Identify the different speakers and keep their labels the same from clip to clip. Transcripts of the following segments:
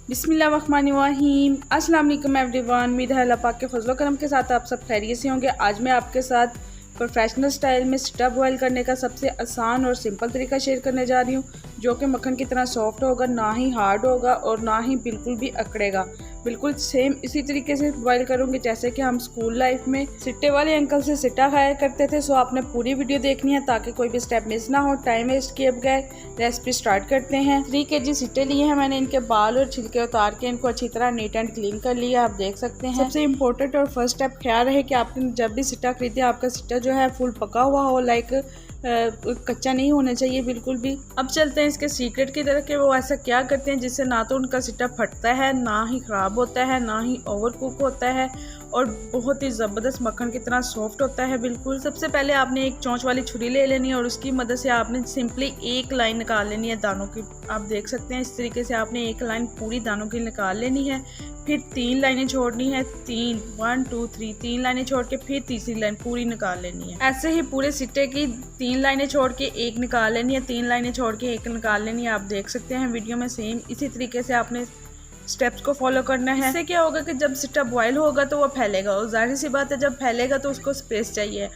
Speaker 1: बिस्मिल्लाहिर्रहमानिर्रहीम। अस्सलाम वालेकुम एवरीवन। उम्मीद है अल्लाह पाक के फजलो करम के साथ आप सब खैरियत से होंगे। आज मैं आपके साथ प्रोफेशनल स्टाइल में सिटा बॉयल करने का सबसे आसान और सिंपल तरीका शेयर करने जा रही हूँ, जो कि मक्खन की तरह सॉफ्ट होगा, ना ही हार्ड होगा और ना ही बिल्कुल भी अकड़ेगा। बिल्कुल सेम इसी तरीके से बॉयल करूँगी जैसे कि हम स्कूल लाइफ में सिट्टे वाले अंकल से सिट्टा खाया करते थे। सो आपने पूरी वीडियो देखनी है ताकि कोई भी स्टेप मिस ना हो। टाइम वेस्ट किए बगैर रेसिपी स्टार्ट करते हैं। 3 kg सिट्टे लिए हैं मैंने। इनके बाल और छिलके उतार के इनको अच्छी तरह नीट एंड क्लीन कर लिया, आप देख सकते हैं। सबसे इम्पोर्टेंट और फर्स्ट स्टेप ख्याल रहे कि आपने जब भी सिट्टा खरीदे आपका सिट्टा जो है फुल पका हुआ हो, लाइक कच्चा नहीं होना चाहिए बिल्कुल भी। अब चलते हैं इसके सीक्रेट की तरफ कि वो ऐसा क्या करते हैं जिससे ना तो उनका सिट्टा फटता है, ना ही ख़राब होता है, ना ही ओवर कुक होता है और बहुत ही ज़बरदस्त मक्खन की तरह सॉफ्ट होता है बिल्कुल। सबसे पहले आपने एक चोंच वाली छुरी ले लेनी है और उसकी मदद से आपने सिंपली एक लाइन निकाल लेनी है दानों की। आप देख सकते हैं इस तरीके से आपने एक लाइन पूरी दानों की निकाल लेनी है। फिर 3 लाइनें छोड़नी है, 1 2 3 3 लाइनें छोड़ के फिर तीसरी लाइन पूरी निकाल लेनी है। ऐसे ही पूरे सिट्टे की 3 लाइनें छोड़ के एक निकाल लेनी है, 3 लाइनें छोड़ के एक निकाल लेनी है। आप देख सकते हैं वीडियो में सेम इसी तरीके से आपने स्टेप्स को फॉलो करना है। इससे क्या होगा कि जब सिट्टा बॉयल होगा तो वो फैलेगा और जाहिर सी बात है जब फैलेगा तो उसको स्पेस चाहिए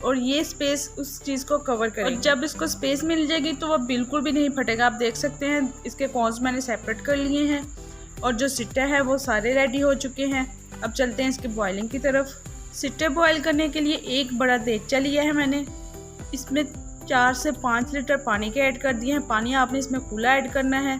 Speaker 1: और ये स्पेस उस चीज़ को कवर करेगी। और जब इसको स्पेस मिल जाएगी तो वो बिल्कुल भी नहीं फटेगा। आप देख सकते हैं इसके कॉन्स मैंने सेपरेट कर लिए हैं और जो सिट्टा है वो सारे रेडी हो चुके हैं। अब चलते हैं इसके बॉयलिंग की तरफ। सिट्टे बॉयल करने के लिए एक बड़ा देगचा लिया है मैंने। इसमें 4 से 5 लीटर पानी के ऐड कर दिए हैं। पानी आपने इसमें खुला ऐड करना है।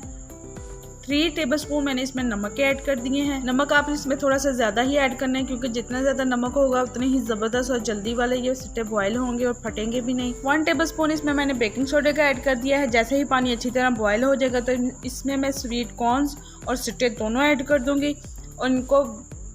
Speaker 1: 3 टेबलस्पून मैंने इसमें नमक के ऐड कर दिए हैं। नमक आपने इसमें थोड़ा सा ज़्यादा ही ऐड करना है क्योंकि जितना ज़्यादा नमक होगा उतने ही ज़बरदस्त और जल्दी वाले ये सिट्टे बॉयल होंगे और फटेंगे भी नहीं। 1 टेबलस्पून इसमें मैंने बेकिंग सोडा का ऐड कर दिया है। जैसे ही पानी अच्छी तरह बॉयल हो जाएगा तो इसमें मैं स्वीट कॉर्न्स और सिट्टे दोनों ऐड कर दूँगी और इनको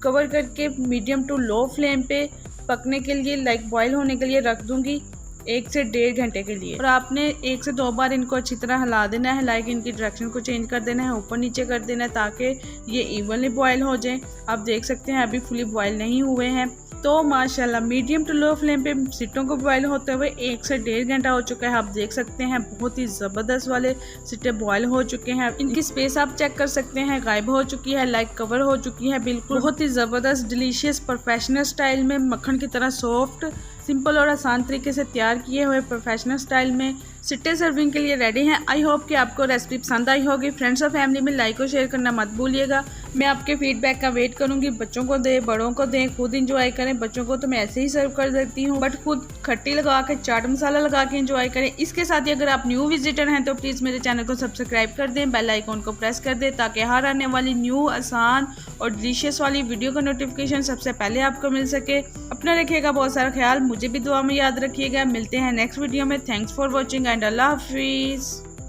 Speaker 1: कवर करके मीडियम टू लो फ्लेम पे पकने के लिए, लाइक बॉयल होने के लिए रख दूँगी 1 से 1.5 घंटे के लिए। और आपने 1 से 2 बार इनको अच्छी तरह हिला देना है, लाइक इनकी डायरेक्शन को चेंज कर देना है, ऊपर नीचे कर देना है ताकि ये इवनली बॉयल हो जाए। आप देख सकते हैं अभी फुली बॉयल नहीं हुए हैं। तो माशाल्लाह मीडियम टू लो फ्लेम पे सिट्टों को बॉयल होते हुए 1 से 1.5 घंटा हो चुका है। आप देख सकते हैं बहुत ही ज़बरदस्त वाले सिट्टे बॉयल हो चुके हैं। इनकी स्पेस आप चेक कर सकते हैं, गायब हो चुकी है, लाइक कवर हो चुकी है बिल्कुल। बहुत ही ज़बरदस्त डिलीशियस प्रोफेशनल स्टाइल में मक्खन की तरह सॉफ्ट, सिंपल और आसान तरीके से तैयार किए हुए प्रोफेशनल स्टाइल में सिट्टे सर्विंग के लिए रेडी हैं। आई होप कि आपको रेसिपी पसंद आई होगी। फ्रेंड्स और फैमिली में लाइक और शेयर करना मत भूलिएगा। मैं आपके फीडबैक का वेट करूंगी। बच्चों को दें, बड़ों को दें, खुद इंजॉय करें। बच्चों को तो मैं ऐसे ही सर्व कर देती हूँ, बट खुद खट्टी लगा के, चाट मसाला लगा के इंजॉय करें। इसके साथ ही अगर आप न्यू विजिटर हैं तो प्लीज़ मेरे चैनल को सब्सक्राइब कर दें, बेल आइकॉन को प्रेस कर दें ताकि हर आने वाली न्यू, आसान और डिलीशियस वाली वीडियो का नोटिफिकेशन सबसे पहले आपको मिल सके। अपना रखिएगा बहुत सारा ख्याल, मुझे भी दुआ में याद रखिएगा। मिलते हैं नेक्स्ट वीडियो में। थैंक्स फॉर वॉचिंग एंड अल्लाह हाफिज़।